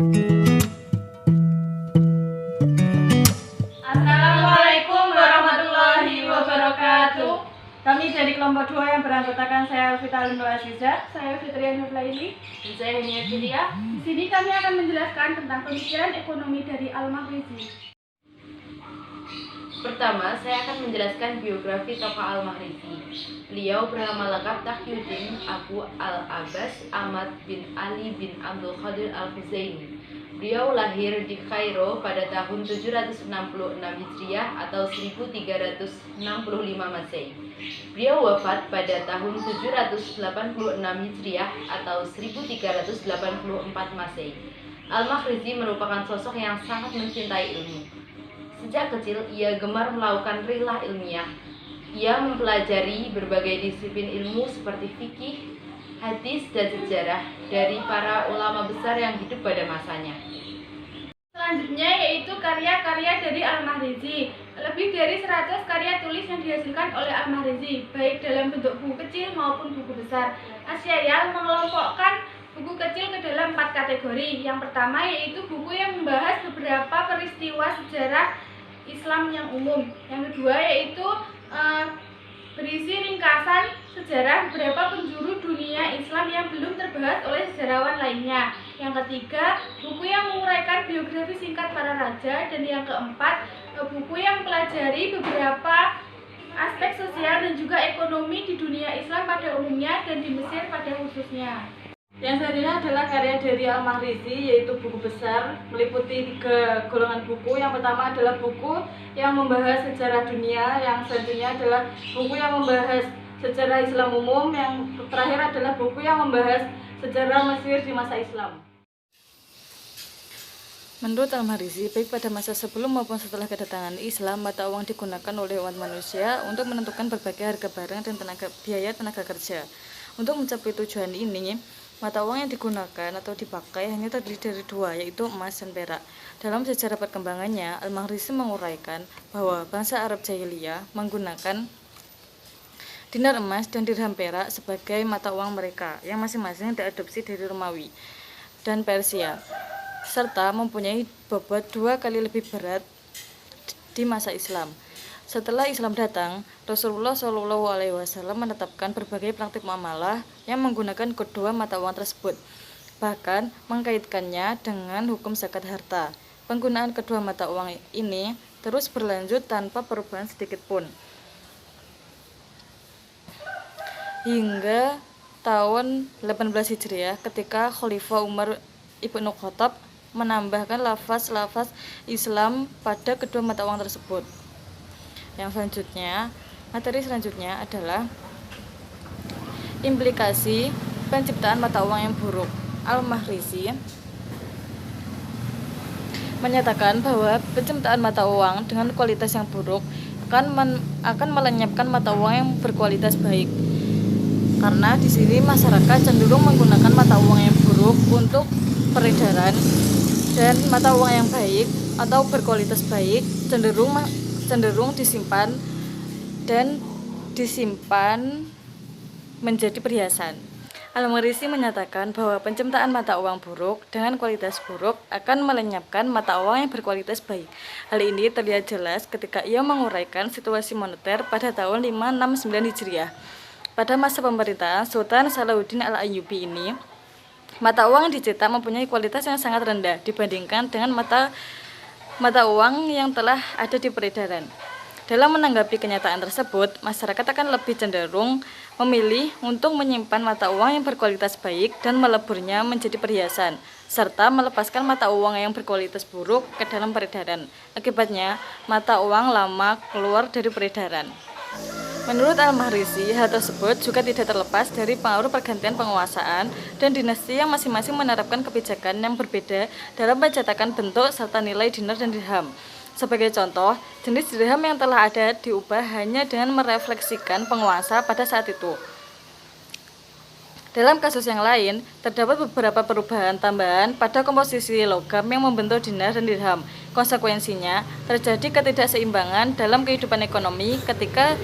Assalamualaikum warahmatullahi wabarakatuh. Kami dari kelompok 2 yang beranggotakan saya Vita Nur Aziza, Saya Fitria Nurlaili. Dan saya Hania Filia. Di sini kami akan menjelaskan tentang pemikiran ekonomi dari Al-Maghrizi. Pertama, saya akan menjelaskan biografi tokoh Al-Maghrizi. Beliau bernama lengkap Taqiyuddin Abu Al-Abbas Ahmad bin Ali bin Abdul Qadir Al-Huzaini. Beliau lahir di Kairo pada tahun 766 Hijriah atau 1365 Masehi. Beliau wafat pada tahun 786 Hijriah atau 1384 Masehi. Al-Maghrizi merupakan sosok yang sangat mencintai ilmu. Sejak kecil, ia gemar melakukan rilah ilmiah. Ia mempelajari berbagai disiplin ilmu seperti fikih, hadis, dan sejarah dari para ulama besar yang hidup pada masanya. Selanjutnya yaitu karya-karya dari Al-Maghrizi. Lebih dari 100 karya tulis yang dihasilkan oleh Al-Maghrizi, baik dalam bentuk buku kecil maupun buku besar. Asy'ariyah mengelompokkan buku kecil ke dalam 4 kategori. Yang pertama yaitu buku yang membahas beberapa peristiwa sejarah Islam yang umum. Yang kedua yaitu berisi ringkasan sejarah beberapa penjuru dunia Islam yang belum terbahas oleh sejarawan lainnya. Yang ketiga, buku yang menguraikan biografi singkat para raja. Dan yang keempat, buku yang mempelajari beberapa aspek sosial dan juga ekonomi di dunia Islam pada umumnya dan di Mesir pada khususnya. Yang selanjutnya adalah karya dari Al-Maghrizi, yaitu buku besar, meliputi 3 golongan buku. Yang pertama adalah buku yang membahas sejarah dunia, yang selanjutnya adalah buku yang membahas sejarah Islam umum, yang terakhir adalah buku yang membahas sejarah Mesir di masa Islam. Menurut Al-Maghrizi, baik pada masa sebelum maupun setelah kedatangan Islam, mata uang digunakan oleh umat manusia untuk menentukan berbagai harga barang dan biaya tenaga kerja. Untuk mencapai tujuan ini, mata uang yang digunakan atau dipakai hanya terdiri dari 2, yaitu emas dan perak. Dalam sejarah perkembangannya, Al-Maghrizi menguraikan bahwa bangsa Arab Jahiliyah menggunakan dinar emas dan dirham perak sebagai mata uang mereka, yang masing-masing diadopsi dari Romawi dan Persia, serta mempunyai bobot 2 kali lebih berat di masa Islam. Setelah Islam datang, Rasulullah SAW menetapkan berbagai praktik muamalah yang menggunakan kedua mata uang tersebut, bahkan mengkaitkannya dengan hukum zakat harta. Penggunaan kedua mata uang ini terus berlanjut tanpa perubahan sedikit pun hingga tahun 18 Hijriah ketika Khalifah Umar Ibnu Khattab menambahkan lafaz-lafaz Islam pada kedua mata uang tersebut. Materi selanjutnya adalah implikasi penciptaan mata uang yang buruk. Al-Maghrizi menyatakan bahwa penciptaan mata uang dengan kualitas yang buruk akan melenyapkan mata uang yang berkualitas baik. Karena di sini masyarakat cenderung menggunakan mata uang yang buruk untuk peredaran, dan mata uang yang baik atau berkualitas baik cenderung disimpan menjadi perhiasan. Al-Maghrizi menyatakan bahwa penciptaan mata uang buruk dengan kualitas buruk akan melenyapkan mata uang yang berkualitas baik. Hal ini terlihat jelas ketika ia menguraikan situasi moneter pada tahun 569 Hijriah. Pada masa pemerintahan Sultan Salahuddin Al-Ayyubi ini, mata uang yang dicetak mempunyai kualitas yang sangat rendah dibandingkan dengan mata uang yang telah ada di peredaran. Dalam menanggapi kenyataan tersebut, masyarakat akan lebih cenderung memilih untuk menyimpan mata uang yang berkualitas baik dan meleburnya menjadi perhiasan, serta melepaskan mata uang yang berkualitas buruk ke dalam peredaran. Akibatnya, mata uang lama keluar dari peredaran. Menurut Al-Maghrizi, hal tersebut juga tidak terlepas dari pengaruh pergantian penguasaan dan dinasti yang masing-masing menerapkan kebijakan yang berbeda dalam pencetakan bentuk serta nilai dinar dan dirham. Sebagai contoh, jenis dirham yang telah ada diubah hanya dengan merefleksikan penguasa pada saat itu. Dalam kasus yang lain, terdapat beberapa perubahan tambahan pada komposisi logam yang membentuk dinar dan dirham. Konsekuensinya, terjadi ketidakseimbangan dalam kehidupan ekonomi ketika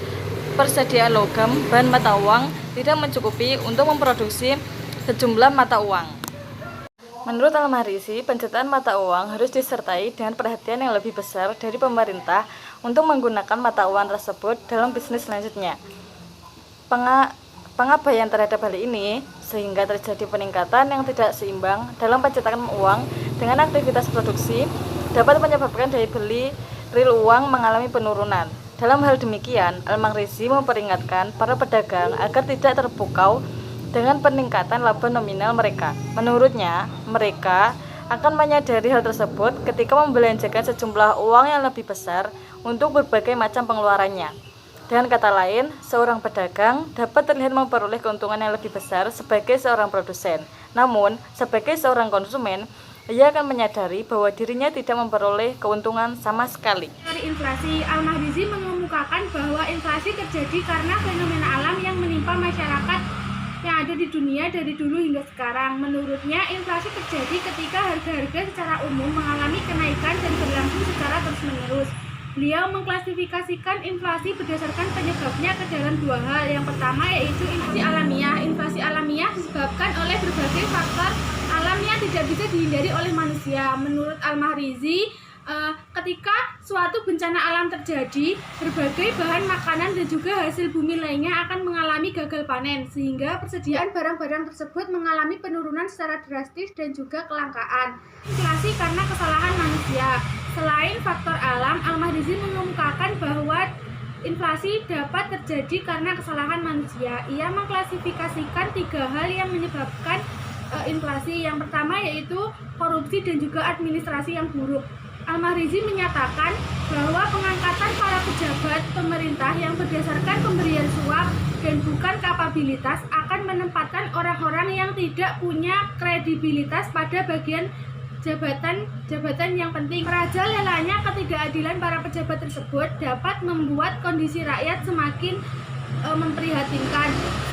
persediaan logam bahan mata uang tidak mencukupi untuk memproduksi sejumlah mata uang. Menurut Al-Mahrisi, penciptaan mata uang harus disertai dengan perhatian yang lebih besar dari pemerintah untuk menggunakan mata uang tersebut dalam bisnis selanjutnya. Pengabaian terhadap hal ini sehingga terjadi peningkatan yang tidak seimbang dalam pencetakan uang dengan aktivitas produksi dapat menyebabkan daya beli real uang mengalami penurunan. Dalam hal demikian, Al-Mahrisi memperingatkan para pedagang agar tidak terpukau dengan peningkatan laba nominal mereka. Menurutnya, mereka akan menyadari hal tersebut ketika membelanjakan sejumlah uang yang lebih besar untuk berbagai macam pengeluarannya. Dengan kata lain, seorang pedagang dapat terlihat memperoleh keuntungan yang lebih besar sebagai seorang produsen. Namun, sebagai seorang konsumen, ia akan menyadari bahwa dirinya tidak memperoleh keuntungan sama sekali. Dari inflasi, Al-Mahrisi mengemukakan bahwa inflasi terjadi karena fenomena alam yang menimpa masyarakat yang ada di dunia dari dulu hingga sekarang. Menurutnya, inflasi terjadi ketika harga-harga secara umum mengalami kenaikan dan berlangsung secara terus-menerus. Beliau mengklasifikasikan inflasi berdasarkan penyebabnya ke dalam dua hal. Yang pertama yaitu inflasi alamiah. Inflasi alamiah disebabkan oleh berbagai faktor alam yang tidak bisa dihindari oleh manusia. Menurut Al-Mahrisi, ketika suatu bencana alam terjadi, berbagai bahan makanan dan juga hasil bumi lainnya akan mengalami gagal panen, sehingga persediaan barang-barang tersebut mengalami penurunan secara drastis dan juga kelangkaan. Inflasi karena kesalahan manusia. Selain faktor alam, Al-Mahrisi mengemukakan bahwa inflasi dapat terjadi karena kesalahan manusia. Ia mengklasifikasikan 3 hal yang menyebabkan inflasi. Yang pertama yaitu korupsi dan juga administrasi yang buruk. Al-Mahrisi menyatakan bahwa pengangkatan para pejabat pemerintah yang berdasarkan pemberian suap dan bukan kapabilitas akan menempatkan orang-orang yang tidak punya kredibilitas pada bagian jabatan yang penting. Merajalelanya ketidakadilan para pejabat tersebut dapat membuat kondisi rakyat semakin memprihatinkan.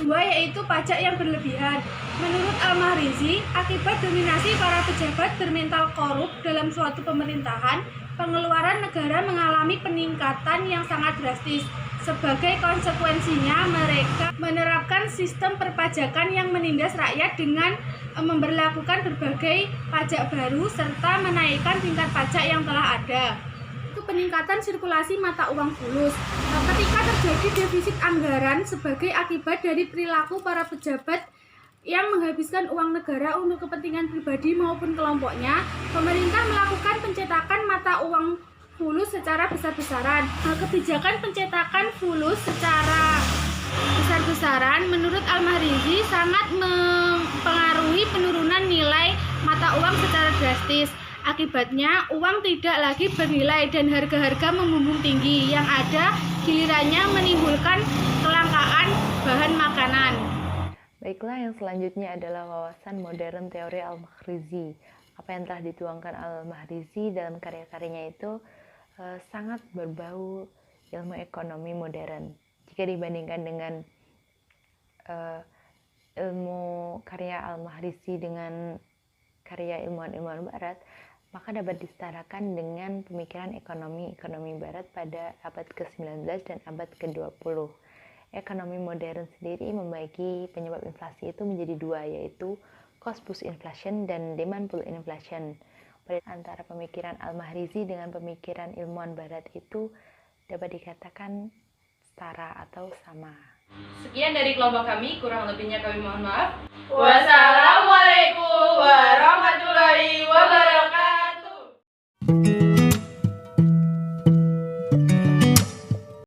Dua yaitu pajak yang berlebihan. Menurut Al-Mahrisi, akibat dominasi para pejabat bermental korup dalam suatu pemerintahan, pengeluaran negara mengalami peningkatan yang sangat drastis. Sebagai konsekuensinya, mereka menerapkan sistem perpajakan yang menindas rakyat dengan memberlakukan berbagai pajak baru serta menaikkan tingkat pajak yang telah ada. Peningkatan sirkulasi mata uang fulus. Ketika terjadi defisit anggaran sebagai akibat dari perilaku para pejabat yang menghabiskan uang negara untuk kepentingan pribadi maupun kelompoknya, pemerintah melakukan pencetakan mata uang fulus secara besar-besaran. Kebijakan pencetakan fulus secara besar-besaran menurut Al-Mahrisi sangat mempengaruhi penurunan nilai mata uang secara drastis. Akibatnya, uang tidak lagi bernilai dan harga-harga membumbung tinggi, yang ada gilirannya menimbulkan kelangkaan bahan makanan. Baiklah, yang selanjutnya adalah wawasan modern teori Al-Mahrisi. Apa yang telah dituangkan Al-Mahrisi dalam karya-karyanya itu sangat berbau ilmu ekonomi modern. Jika dibandingkan dengan ilmu karya Al-Mahrisi dengan karya ilmuwan-ilmuwan barat, maka dapat disetarakan dengan pemikiran ekonomi barat pada abad ke-19 dan abad ke-20. Ekonomi modern sendiri membagi penyebab inflasi itu menjadi 2, yaitu cost push inflation dan demand pull inflation. Antara pemikiran Al-Mahrisi dengan pemikiran ilmuwan barat itu dapat dikatakan setara atau sama. Sekian dari kelompok kami, kurang lebihnya kami mohon maaf. Wassalamualaikum warahmatullahi wabarakatuh.